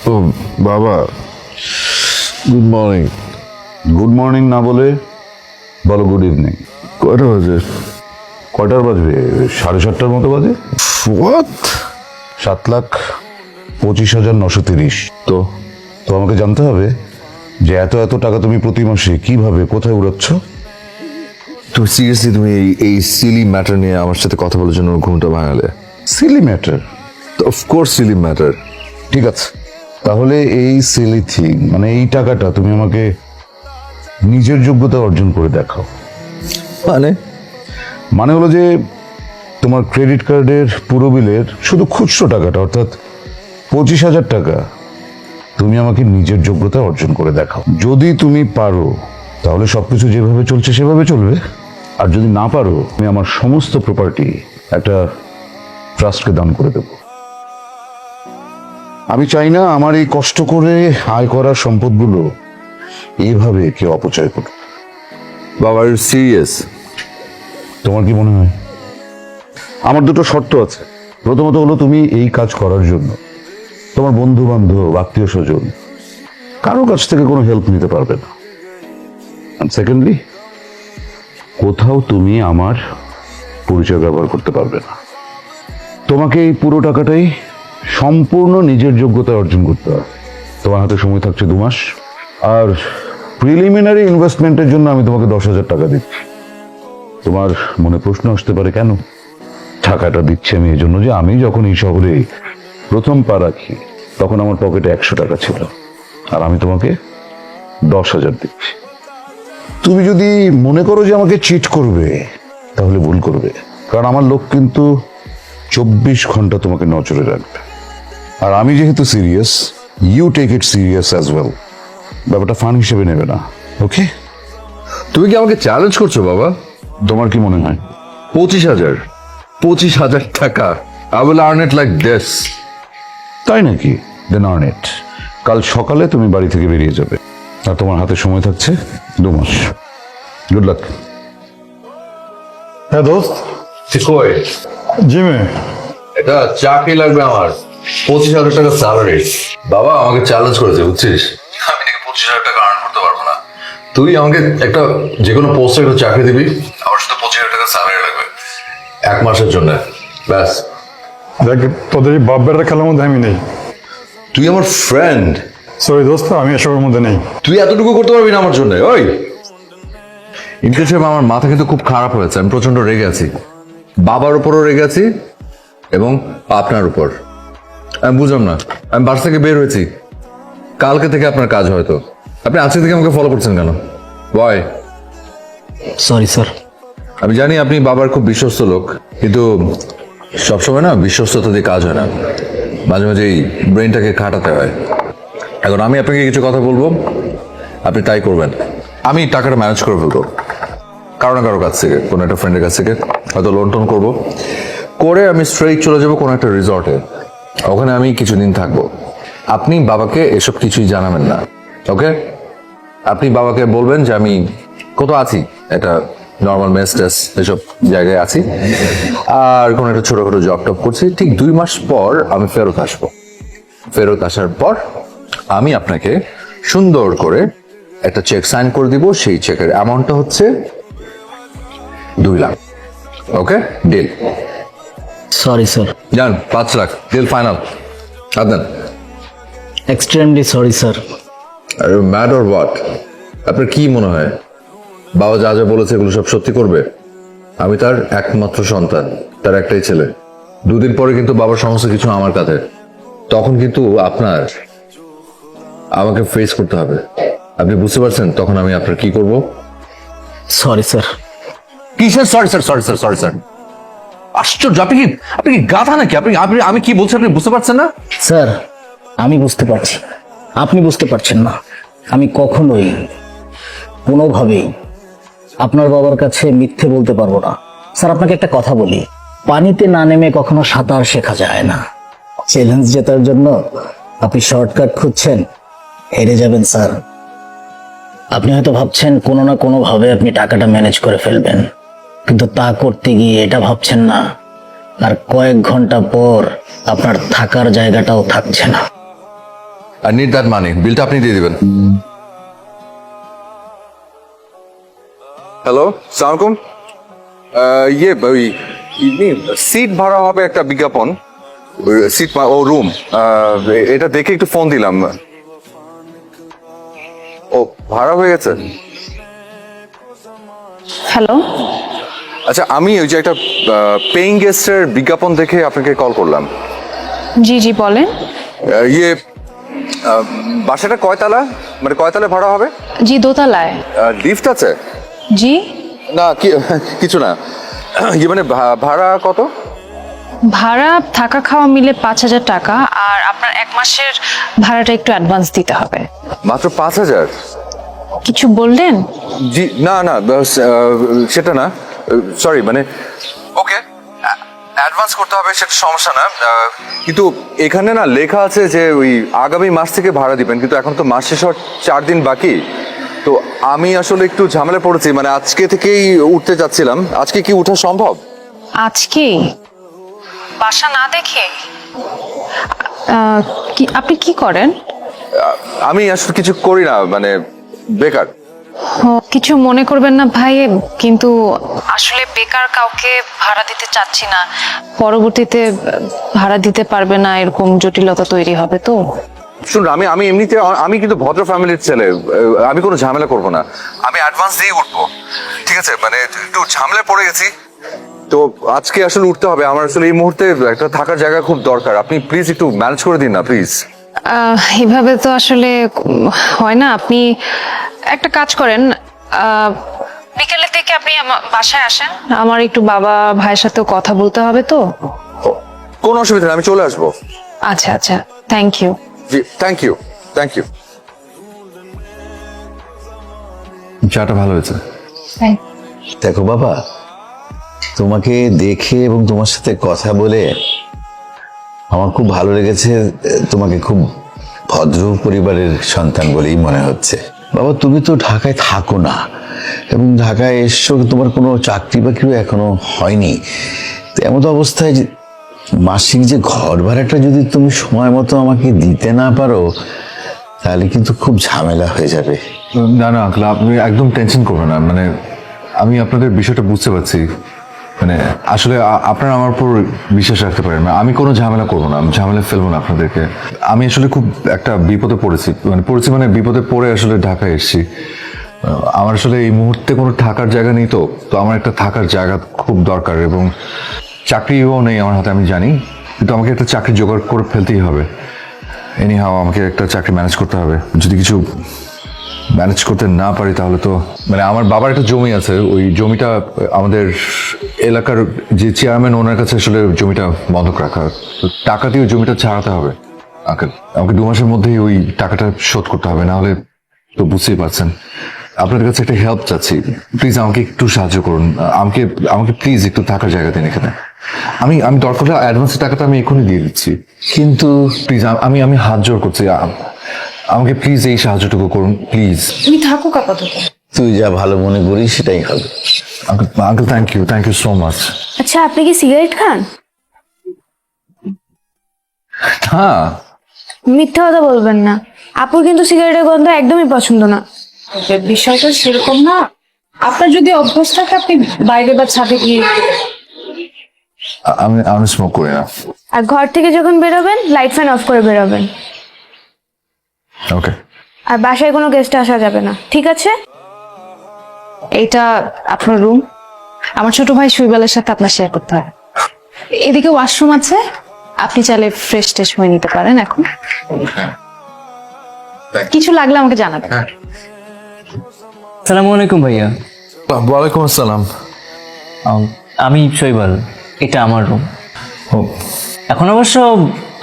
ও বাবা, good morning. Good morning না বলে বলো গুড ইভিনিং। কয়টা বাজে? কয়টার বাজবে? 7:30টার মতো বাজে। হোয়াট? 7,25,930। তো তো আমাকে জানতে হবে যে এত এত টাকা তুমি প্রতি মাসে কিভাবে কোথায় উড়াচ্ছ। তুমি সিরিয়াসলি তুমি এই সিলি ম্যাটার নিয়ে আমার সাথে কথা বলার জন্য ঘুমটা ভাঙালে? Silly matter? Of course silly matter. ঠিক আছে, তাহলে এই সিলি থিং মানে এই টাকাটা তুমি আমাকে নিজের যোগ্যতা অর্জন করে দেখাও। মানে মানে হলো যে তোমার ক্রেডিট কার্ডের পুরো বিলের শুধু খুচরো টাকাটা অর্থাৎ 25,000 টাকা তুমি আমাকে নিজের যোগ্যতা অর্জন করে দেখাও। যদি তুমি পারো তাহলে সবকিছু যেভাবে চলছে সেভাবে চলবে, আর যদি না পারো আমি আমার সমস্ত প্রপার্টি একটা ট্রাস্টকে দান করে দেব। আমি চাই না আমার এই কষ্ট করে আয় করা সম্পদগুলো এইভাবে কেউ অপচয় করুক। বাবা, ইউ সিরিয়াস? তোমার কি মনে হয়? আমার দুটো শর্ত আছে। প্রথমত হলো তুমি এই কাজ করার জন্য তোমার বন্ধু বান্ধব আত্মীয় স্বজন কারো কাছ থেকে কোনো হেল্প নিতে পারবে না। সেকেন্ডলি, কোথাও তুমি আমার পরিচয় ব্যবহার করতে পারবে না। তোমাকে এই পুরো টাকাটাই সম্পূর্ণ নিজের যোগ্যতায় অর্জন করতে হবে। তোমার হাতে সময় থাকছে 2 মাস, আর প্রিলিমিনারি ইনভেস্টমেন্টের জন্য আমি তোমাকে 10,000 টাকা দিচ্ছি। তোমার মনে প্রশ্ন আসতে পারে কেন? টাকাটা দিচ্ছি আমি এই জন্য যে আমি যখন এই শহরে প্রথম পা রাখি তখন আমার পকেটে 100 টাকা ছিল, আর আমি তোমাকে 10,000 দিচ্ছি। তুমি যদি মনে করো যে আমাকে চিট করবে তাহলে ভুল করবে, কারণ আমার লোক কিন্তু 24 ঘন্টা তোমাকে নজরে রাখবে। আর আমি যেহেতু serious, you take it serious as well. ব্যাপারটা ফান হিসেবে নেবে না, ওকে? তুমি কি আমাকে চ্যালেঞ্জ করছো বাবা? তোমার কি মনে হয়? 25,000 টাকা? I will earn it like this. তাই নাকি? দেন আর্ন ইট। কাল সকালে তুমি বাড়ি থেকে বেরিয়ে যাবে, আর তোমার হাতে সময় থাকছে 2 মাস। Good luck. হ্যাঁ দোস্ত। কই জিমে। এটা চাকরি লাগবে আমার, 25,000 টাকা স্যালারি। বাবা আমাকে চ্যালেঞ্জ করেছে, বুঝছিস? আমি নাকি 25,000 টাকা আর্ন করতে পারবো না। তুই আমাকে একটা যে কোনো পোস্টে একটা চাকরি দিবি, আমার শুধু 25,000 টাকা স্যালারি লাগবে 1 মাসের জন্য, ব্যাস। দেখ, তোদের এই বাপ বেটার খেলার মধ্যে আমি নেই। তুই আমার ফ্রেন্ড, সরি দোস্ত, আমি এসবের মধ্যে নেই। তুই এতটুকু করতে পারবি না আমার জন্য? ওই ইনকেশ সাহেব, আমার মাথা কিন্তু খুব খারাপ হয়েছে, আমি প্রচন্ড রেগে আছি। বাবার উপরও রেগে আছি এবং আপনার উপর। আমি বুঝলাম না, আমি বাস থেকে বের হয়েছি কালকে থেকে আপনার কাজ হয়তো, আপনি আজকে থেকে আমাকে ফলো করছেন কেন? ওয়াই? Sorry sir. আমি জানি আপনি বাবার খুব বিশ্বস্ত লোক, কিন্তু সবসময় না বিশ্বস্ততা দিয়ে কাজ হয় না, মাঝে মাঝে এই ব্রেনটাকে খাটাতে হয়। এখন আমি আপনাকে কিছু কথা বলবো, আপনি তাই করবেন। আমি টাকাটা ম্যানেজ করে ফেলবো কারো না কারো কাছ থেকে, কোনো একটা ফ্রেন্ডের কাছ থেকে হয়তো লোন টোন করবো, করে আমি স্ট্রেইট চলে যাবো কোনো একটা রিসর্টে, ওখানে আমি কিছুদিন থাকবো। আপনি বাবাকে এসব কিছুই জানাবেন না, ওকে? আপনি বাবাকে বলবেন যে আমি কোথাও আছি, একটা নর্মাল মেস টেস এসব জায়গায় আছি, আর কোনো একটা ছোটখাটো জব টব করছি। ঠিক 2 মাস পর আমি ফেরত আসবো। ফেরত আসার পর আমি আপনাকে সুন্দর করে একটা চেক সাইন করে দিব, সেই চেকের অ্যামাউন্টটা হচ্ছে 2 lakh. Okay, deal? Sorry sir. জান, 5 লাখ ডিল ফাইনাল। আদান। Extremely sorry sir. আর ম্যাড অর হোয়াট? আপনার কি মনে হয় বাবা যা যা বলেছে এগুলো সব সত্যি করবে? আমি তার একমাত্র সন্তান, তার একটাই ছেলে। 2 দিন পরে কিন্তু বাবার সমস্ত কিছু আমার কাছে, তখন কিন্তু আপনার আমাকে ফেস করতে হবে। আপনি বুঝতে পারছেন তখন আমি আপনার কি করব? Sorry sir. কিসের sorry sir? Sorry sir, sorry sir? আশ্চর্য, আপনি কি গাধা নাকি? আপনি আপনি আমি কি বলছি আপনি বুঝতে পারছেন না? স্যার, আমি বুঝতে পারছি, আপনি বুঝতে পারছেন না। আমি কখনোই কোনোভাবেই আপনার বাবার কাছে মিথ্যে বলতে পারবো না। স্যার, আপনাকে একটা কথা বলি, পানিতে না নেমে কখনো সাঁতার শেখা যায় না। চ্যালেঞ্জ জেতার জন্য আপনি শর্টকাট খুঁজছেন, হেরে যাবেন স্যার। আপনি হয়তো ভাবছেন কোনো না কোনো ভাবে আপনি টাকাটা ম্যানেজ করে ফেলবেন, কিন্তু তা করতে গিয়ে এটা ভাবছেন না আর কয়েক ঘন্টা পর আপনার থাকার জায়গাটাও থাকছে না। I need that money. বিলটা আপনি দিয়ে দিবেন। হ্যালো, সালাম আলাইকুম। ইয়ে ওই সিট ভাড়া হবে একটা বিজ্ঞাপন, সিট ও রুম, এটা দেখে একটু ফোন দিলাম। ও ভাড়া হয়ে গেছে। হ্যালো, আচ্ছা, আমি ওই যে একটা পেইং গেস্টের বিজ্ঞাপন দেখে আপনাকে কল করলাম। জি জি বলেন। ইয়ে বাসাটা কয়তলা, মানে কয়তলা ভাড়া হবে? জি দোতলায়। লিফট আছে? জি না কিছু না, ইয়ে মানে ভাড়া কত? ভাড়া থাকা খাওয়া মিলে 5,000 টাকা, আর আপনার 1 মাসের ভাড়াটা একটু অ্যাডভান্স দিতে হবে। মাত্র 5,000? কিছু বললেন? জি না না, সেটা না, সরি, মানে ওকে অ্যাডভান্স করতে হবে সেটা সমস্যা না, কিন্তু এখানে না লেখা আছে যে ওই আগামী মাস থেকে ভাড়া দিবেন, কিন্তু এখন তো মাস শেষ হওয়ার 4 দিন বাকি। তো আমি আসলে একটু ঝামেলা পড়েছি, মানে আজকে থেকেই উঠতে যাচ্ছিলাম। আজকে কি ওঠা সম্ভব? আজকে বাসা না দেখে? আপনি কি করেন? আমি আসলে কিছু করি না, মানে বেকার। কিছু মনে করবেন না ভাই, কিন্তু আসলে বেকার কাউকে ভাড়া দিতে চাচ্ছি না, পরবর্তীতে ভাড়া দিতে পারবে না এরকম জটিলতা তৈরি হবে। তো শুনুন, আমি এমনিতে আমি কিন্তু ভদ্র ফ্যামিলির ছেলে, আমি কোনো ঝামেলা করব না, আমি অ্যাডভান্স দিয়ে উঠবো, ঠিক আছে? মানে একটু ঝামেলায় পড়ে গেছি, তো আজকে আসলে উঠতে হবে। আমার আসলে এই মুহূর্তে একটা থাকার জায়গা খুব দরকার, আপনি প্লিজ একটু ম্যানেজ করে দিন না প্লিজ। এভাবে তো আসলে হয় না। আপনি একটা কাজ করেন, বিকেলের দিকে আপনি আমার বাসায় আসেন, আমার একটু বাবা ভাইয়ের সাথেও কথা বলতে হবে। তো কোনো অসুবিধা নেই, আমি চলে আসবো। আচ্ছা আচ্ছা, থ্যাংক ইউ। জি থ্যাংক ইউ, থ্যাংক ইউ। চাটা ভালো হয়েছে। দেখো বাবা, তোমাকে দেখে এবং তোমার সাথে কথা বলে আমার খুব ভালো লেগেছে। তোমাকে খুব ভদ্র পরিবারের সন্তান বলেই মনে হচ্ছে। বাবা, তুমি তো ঢাকায় থাকো না, এবং ঢাকায় এসছো, তোমার কোনো চাকরি বাকরিও এখনো হয়নি। তো এমন অবস্থায় মাসিক যে ঘর ভাড়াটা যদি তুমি সময় মতো আমাকে দিতে না পারো, তাহলে কিন্তু খুব ঝামেলা হয়ে যাবে। না না আঙ্কেল, আপনি একদম টেনশন করবেন না, মানে আমি আপনাদের বিষয়টা বুঝতে পারছি, মানে আসলে আপনারা আমার উপর বিশ্বাস রাখতে পারেন না, আমি কোনো ঝামেলা করবো না, আমি ঝামেলা ফেলবো না আপনাদেরকে। আমি আসলে খুব একটা বিপদে পড়েছি, মানে বিপদে পড়ে আসলে ঢাকায় এসেছি। আমার আসলে এই মুহূর্তে কোনো থাকার জায়গা নেই, তো আমার একটা থাকার জায়গা খুব দরকার, এবং চাকরিও নেই আমার হাতে আমি জানি, কিন্তু আমাকে একটা চাকরি জোগাড় করে ফেলতেই হবে। এনিহাও আমাকে একটা চাকরি ম্যানেজ করতে হবে। যদি কিছু ম্যানেজ করতে না পারি তাহলে তো, মানে আমার বাবার একটা জমি আছে, ওই জমিটা আমাদের এলাকার যে চেয়ারম্যান, ওনার কাছে আসলে জমিটা বন্ধক রাখা, তো টাকা দিয়ে ওই জমিটা ছাড়াতে হবে আঙ্কেল। আমাকে 2 মাসের মধ্যেই ওই টাকাটা শোধ করতে হবে, না হলে তো বুঝতেই পারছেন। আপনাদের কাছে একটা হেল্প চাচ্ছি, প্লিজ আমাকে একটু সাহায্য করুন, আমাকে প্লিজ একটু থাকার জায়গা দিন এখানে। আমি দরকার হলে অ্যাডভান্সের টাকাটা আমি এখনই দিয়ে দিচ্ছি, কিন্তু প্লিজ আমি হাত জোর করছি, আমাকে প্লিজ এই সাহায্যটুকু করুন প্লিজ। তুমি থাকুক আপাতত। তুই যা ভালো মনে করিস সেটাই হবে। Uncle thank you so much. আচ্ছা, আপনি কি সিগারেট খান? হ্যাঁ। মিথ্যা কথা বলবেন না, আপুর কিন্তু সিগারেটের গন্ধ একদমই পছন্দ না। বিষয়টা সেরকম না, আপনার যদি অভ্যাস থাকে আপনি বাইরে বা ছাদে গিয়ে। আমি স্মোক করি না। আর ঘর থেকে যখন বেরোবেন লাইট ফ্যান অফ করে বেরোবেন। ওকে। আর বাসায় কোনো গেস্ট আসা যাবে না, ঠিক আছে? এইটা আপনার রুম, আমার ছোট ভাই সুইবালের সাথে আপনার শেয়ার করতে হয়। এদিকে ওয়াশরুম আছে, আপনি চাইলে ফ্রেশ ট্রেশ হয়ে নিতে পারেন এখন। কিছু লাগলে আমাকে জানাবেন। আসসালামু আলাইকুম ভাইয়া। ওয়ালাইকুম আসসালাম। আমি শৈবাল, এটা আমার রুম। ও, এখন অবশ্য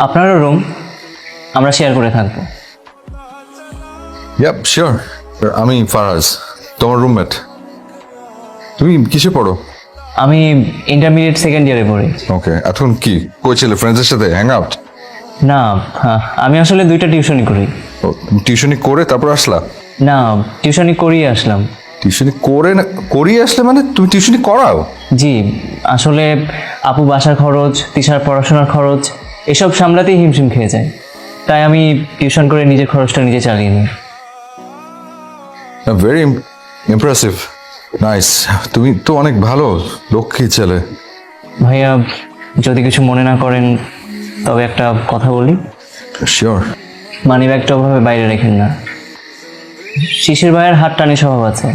আপনারও রুম, আমরা শেয়ার করে থাকবো। Yep sure. আমি ফারাজ, তোমার রুমমেট। তুমি কিসে পড়ো? আমি ইন্টারমিডিয়েট সেকেন্ড ইয়ারে পড়ি। ওকে, এখন কি কইছিলে ফ্রেন্ডসদের সাথে হ্যাং আউট? না, আমি আসলে 2টা টিউশনি করি। টিউশনি করে তারপর আসলা? না, টিউশনি করিয়ে আসলাম। টিউশনি করে করিয়ে আসলে মানে তুমি টিউশনি করাও? জি, আসলে আপু বাসার খরচ, তিশার পড়াশোনার খরচ, এসব সামলাতেই হিমশিম খেয়ে যায়। তাই আমি টিউশন করে নিজের খরচটা নিজে চালিয়ে নিই। Very impressive, nice. তুমি তো অনেক ভালো, লক্ষ্মী ছেলে। ভাইয়া যদি কিছু মনে না করেন তবে একটা কথা বলি। শিওর। মানি ব্যাগটা ওভাবে বাইরে রেখেন না। শিশির ভাইয়ের হাত টানি স্বভাব আছে,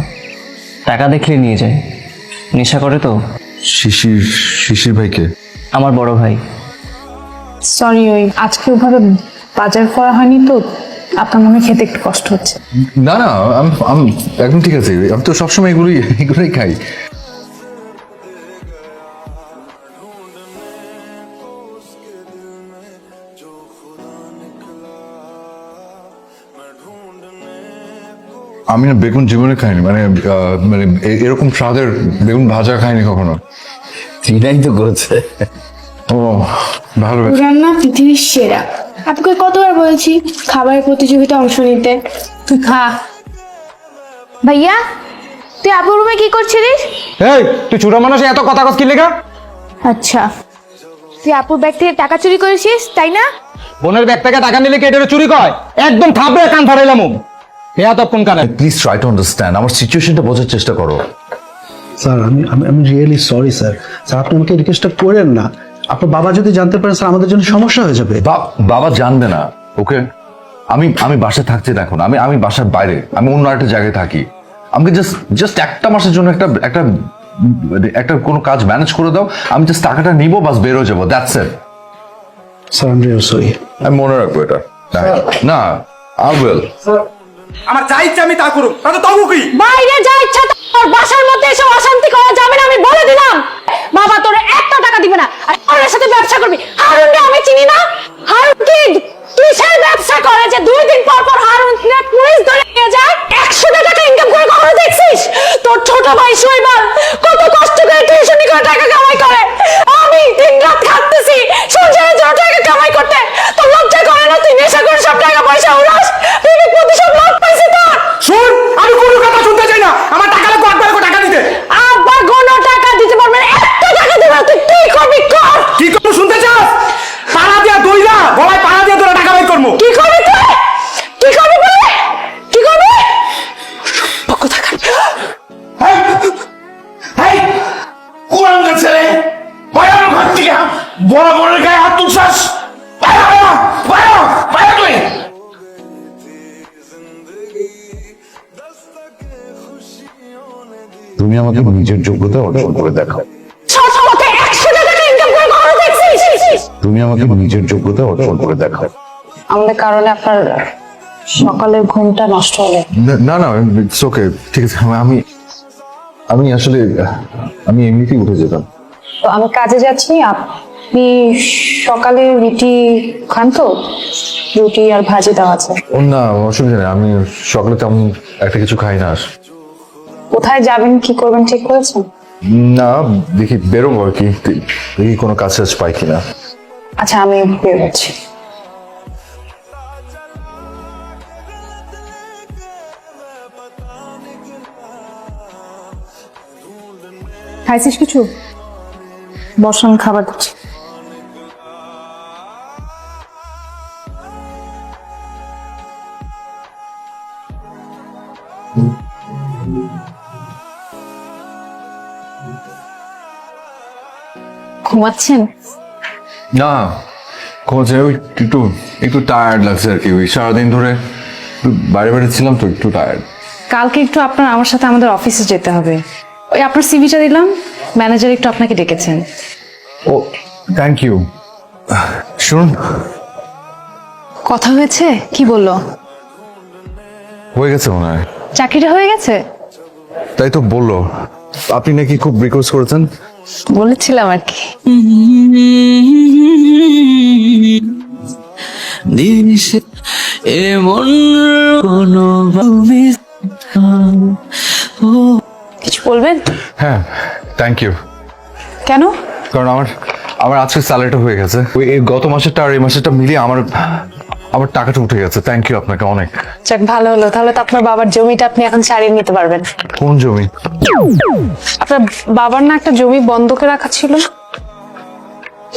টাকা দেখলে নিয়ে যায়। নেশা করে তো। শিশির শিশির ভাইকে? আমার বড় ভাই। সরি, ওই আজকে ওভাবে বাজার করা হয়নি তো, আপনার মনে হয় খেতে একটু কষ্ট হচ্ছে। না না, আমি একদম ঠিক আছে। আমি তো সবসময় এগুলোই খাই। আমি না বেগুন জীবনে খাইনি, মানে এরকম স্বাদের বেগুন ভাজা খাইনি কখনো। চিনাই তো করেছে। ও ভালো। রান্না পৃথিবীর সেরা। আপনাকে কতবার বলেছি খাবারের প্রতিযোগিতায় অংশ নিতে। তুই খা। ভাইয়া, তুই আপুর রুমে কি করছিলিস? এই তুই ছোট মানুষ, এত কথা কস কি লেখা? আচ্ছা, তুই আপুর ব্যাগ থেকে টাকা চুরি করেছিস তাই না? বোনের ব্যাগ থেকে টাকা নিলে কি এটা চুরি কয়? একদম থাপড়ে কান ফাড়াইলাম। হে এতক্ষণ কানে। প্লিজ ট্রাই টু আন্ডারস্ট্যান্ড, আমার সিচুয়েশনটা বোঝার চেষ্টা করো। স্যার আমি রিয়েলি সরি স্যার। স্যার আপনি আমাকে রিকোয়েস্টটা করেন না। আপনার বাবা যদি জানতে পারেন স্যার আমাদের জন্য সমস্যা হয়ে যাবে। বাবা জানবে না, ওকে? আমি বাসায় থাকছি না এখন। আমি বাসার বাইরে, আমি অন্য একটা জায়গায় থাকি। আমাকে জাস্ট একটা মাসের জন্য একটা কোনো কাজ ম্যানেজ করে দাও। আমি জাস্ট টাকাটা নিবো, বাস বের হয়ে যাবো, দ্যাটস ইট। স্যার আমি রিয়েলি সরি। আমি মনে রাখবো এটা। না, আই উইল। আমার যা ইচ্ছা আমি তা করুম, তাতে তবু কি? বাইরে যা ইচ্ছা তোর, বাসার মধ্যে এসে অশান্তি করা যাবে না, আমি বলে দিলাম। বাবা তোর একটা টাকা দিবে না, আর হারুনের সাথে ব্যবসা করবি। হারুনকে আমি চিনি না। হারুন কি কিসের ব্যবসা করে যে 2 দিন পর পর হারুনকে পুলিশ ধরে নিয়ে যায়? 100 টাকা ইনকাম করে কখনো দেখছিস? তোর ছোট ভাই শৈবাল কত কষ্ট করে টিউশনি করে টাকা কামাই করে, আমি দিনরাত খাটতেছি সংসারের জন্য টাকা কামাই করতে। তোর লজ্জা করে না? তুই নেশা করে সব টাকা পয়সা উড়াস। বিবি প্রতিশোধ লাভ পাইছে তোর। শুন, আমি কোনো কথা শুনতে চাই না। আমার টাকা লাগবে, একবার টাকা দিতে। আব্বা কোনো টাকা দিতে পারবে না, একটা টাকা দিবে না। তুই কি করবি কর। কি করবো শুনতে চাস? পাড়া দিয়া দইরা গলায় পাড়া দিয়ে তোরা টাকা বাইর করবো। কি করবি তুই? কি করবি বলে? কি করবি? পক্ষ থাকা। এই কুরাঙ্গা ছেলে, ভয়ানক ঘর থেকে বড় বড় গায়ে হাত তুলছাস। তুই তুমি আমাকে নিজের যোগ্যতা অর্জন করে দেখাও। সবসময় 100 টাকা ইনকাম করে কখনো দেখছিস? তুমি আমাকে নিজের যোগ্যতা অর্জন করে দেখাও। আমাদের কারণে আপনার সকালের ঘুমটা নষ্ট হলো। না না, ইটস ওকে, ঠিক আছে। আমি আসলে আমি এমনিতেই উঠে যেতাম। তো আমি কাজে যাচ্ছি, আপনি সকালে রুটি খান তো? রুটি আর ভাজি দেওয়া আছে। ও না, অসুবিধা নেই। আমি সকালে তেমন একটা কিছু খাই না। কোথায় যাবেন, কি করবেন ঠিক করেছেন? না, দেখি বেরোবো আর কি, দেখি কোনো কাজ টাজ পাই কিনা। আচ্ছা, আমি বের হচ্ছি। খাইছিস কিছু? বসান, খাবার দিচ্ছি। ঘুমাচ্ছেন? না, ঘুমাচ্ছে। ওই একটু টায়ার্ড লাগছে আর কি। ওই সারাদিন ধরে বাইরে ছিলাম তো, একটু টায়ার্ড। কালকে একটু আপনার আমার সাথে আমাদের অফিসে যেতে হবে। ওই আপনার সিভিটা দিলাম, ম্যানেজার একটু আপনাকে ডেকেছেন। ও থ্যাংক ইউ। শুনুন, কথা হয়েছে? কি বললো? হয়ে গেছে মনে হয়। চাকরিটা হয়ে গেছে? তাই তো বললো। আপনি নাকি খুব রিকোয়েস্ট করেছেন। বলেছিলাম আর কি। কিছু বলবেন? হ্যাঁ, থ্যাংক ইউ। কেন? কারণ আমার আজকে স্যালারিটা হয়ে গেছে। ওই এই গত মাসেরটা আর এই মাসেরটা মিলিয়ে আমার টাকাটা উঠে গেছে। থ্যাংক ইউ আপনাকে অনেক। যাক, ভালো হলো। তাহলে তো আপনার বাবার জমিটা আপনি এখন ছাড়িয়ে নিতে পারবেন। কোন জমি? আপনার বাবার না একটা জমি বন্ধকে রাখা ছিল?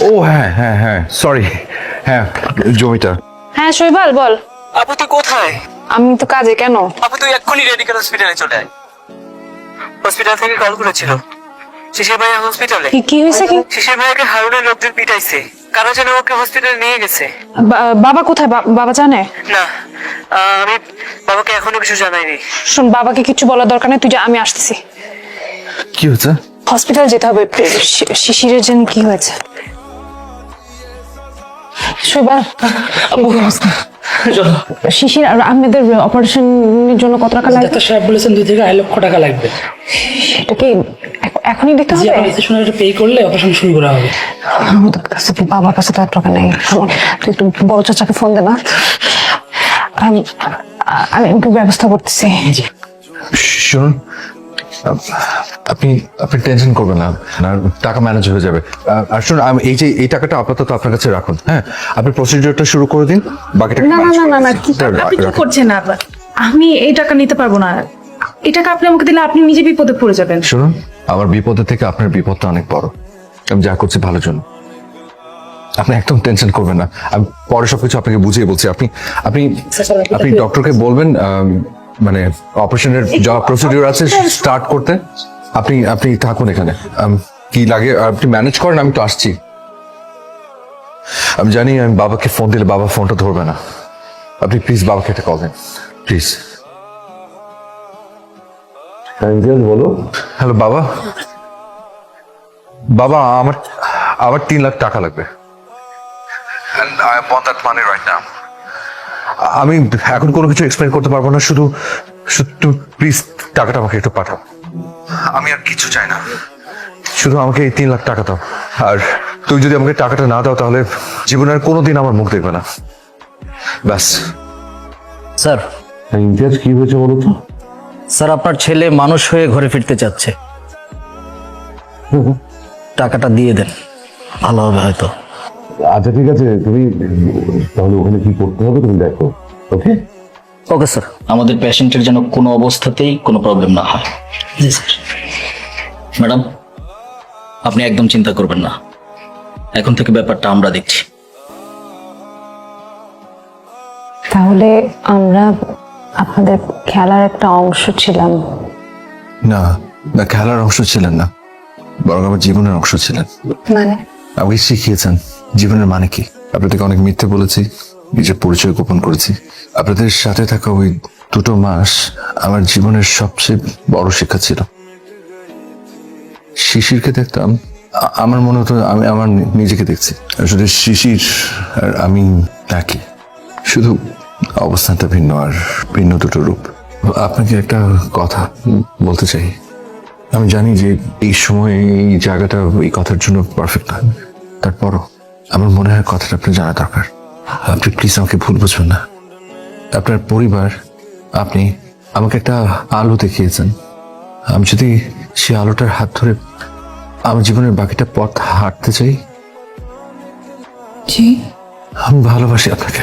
ও হ্যাঁ হ্যাঁ হ্যাঁ, সরি। হ্যাঁ, জমিটা। হ্যাঁ শৈবাল বল। আপু তুই কোথায়? আমি তো কাজে, কেন? আপু তুই এক্ষুনি রেডিকেল হসপিটালে চলে আয়। হসপিটাল থেকে কল করেছিল, শিশির ভাইয়া হসপিটালে। কি হয়েছে? কি শিশির ভাইয়াকে হারুনের লোকজন পিটাইছে, কারো যেন ওকে হসপিটালে নিয়ে গেছে। বাবা কোথায়? বাবা জানে না, আমি বাবাকে এখনো কিছু জানাইনি। শোন, বাবাকে কিছু বলার দরকার নেই, তুই যা, আমি আসতেছি। কি হয়েছে? হসপিটাল যেতে হবে। শিশিরের জন্য কি হয়েছে? শৈবাল, শিশির আর আহমেদের অপারেশনের জন্য কত টাকা লাগবে? ডাক্তার সাহেব বলেছেন 2 থেকে 2.5 লক্ষ টাকা লাগবে। সেটা কি এখনই দিতে জি, হবে? আপনি রিসেপশনে এটা পে করলে অপারেশন শুরু করা হবে। আমাদের কাছে তো, বাবার কাছে তো আর টাকা নেই। তুই একটু বড় চাচাকে ফোন দে না। আমি একটু ব্যবস্থা করতেছি। শুনুন, আপনি আপনি টেনশন করবেন না, টাকা ম্যানেজ হয়ে যাবে। আর শুনুন, এই টাকাটা আপাতত আপনার কাছে রাখুন। হ্যাঁ, আপনি প্রসিডিওরটা শুরু করে দিন, বাকিটা না না না না না, আপনি কি করছেন? আবার আমি এই টাকা নিতে পারবো না। এই টাকা আপনি আমাকে দিলে আপনি নিজে বিপদে পড়ে যাবেন। শুনুন, আমার বিপদের থেকে আপনার বিপদটা অনেক বড়। আমি যা করছি ভালোর জন্য, আপনি একদম টেনশন করবেন না। আমি পরে সবকিছু আপনাকে বুঝিয়ে বলছি। আপনি আপনি আপনি ডক্টরকে বলবেন মানে অপারেশনের যা প্রসিডিওর আছে স্টার্ট করতে। আপনি আপনি থাকুন এখানে, কি লাগে আপনি ম্যানেজ করেন, আমি তো আসছি। আমি জানি আমি বাবাকে ফোন দিলে বাবা ফোনটা ধরবে না। আপনি প্লিজ বাবাকে একটা কল দেন প্লিজ। বলো। হ্যালো বাবা। বাবা, আমার 3 লাখ টাকা লাগবে। And I want that money right now. আমি এখন কোনো কিছু এক্সপ্লেন করতে পারবো না, শুধু প্লিজ টাকাটা আমাকে একটু পাঠাও। আমি আর কিছু চাই না, শুধু আমাকে এই 3 লাখ টাকা দাও। আর তুই যদি আমাকে টাকাটা না দাও তাহলে জীবনের কোনোদিন আমার মুখ দেখবে না, ব্যাস। স্যার, ইমতিয়াজ, কি হয়েছে বলো তো? স্যার আপনার ছেলে মানুষ হয়ে ঘরে ফিরতে চাচ্ছে। টাকাটা দিয়ে দেন, ভালো হবে হয়তো। আচ্ছা ঠিক আছে, তুমি তাহলে ওখানে কি করতে হবে তুমি দেখো। ওকে ওকে স্যার, আমাদের পেশেন্টের যেন কোনো অবস্থাতেই কোনো প্রবলেম না হয়। জি স্যার। ম্যাডাম, আপনি একদম চিন্তা করবেন না, এখন থেকে ব্যাপারটা আমরা দেখছি। তাহলে আমরা আপনাদের খেলার একটা অংশ ছিলাম? না না, খেলার অংশ ছিলেন না, বরং আমার জীবনের অংশ ছিলেন। মানে? আমাকে শিখিয়েছেন জীবনের মানে কি। আপনাদেরকে অনেক মিথ্যে বলেছি, নিজের পরিচয় গোপন করেছি। আপনাদের সাথে থাকা ওই 2 মাস আমার জীবনের সবচেয়ে বড় শিক্ষা ছিল। শিশিরকে দেখতাম, আমার মনে হতো আমি আমার নিজেকে দেখছি। আসলে শিশির আর আমি একই, শুধু অবস্থানটা ভিন্ন, আর ভিন্ন 2 রূপ। আপনাকে একটা কথা বলতে চাই। আমি জানি যে এই সময় এই জায়গাটা এই কথার জন্য পারফেক্ট না, তারপরও আমার মনে হয় কথাটা আপনি জানা দরকার। আপনি প্লিজ আমাকে ভুল বুঝবেন না। আপনার পরিবার, আপনি আমাকে একটা আলো দেখিয়েছেন। আমি যদি সেই আলোটার হাত ধরে আমার জীবনের বাকিটা পথ হাঁটতে চাই, আমি ভালোবাসি আপনাকে।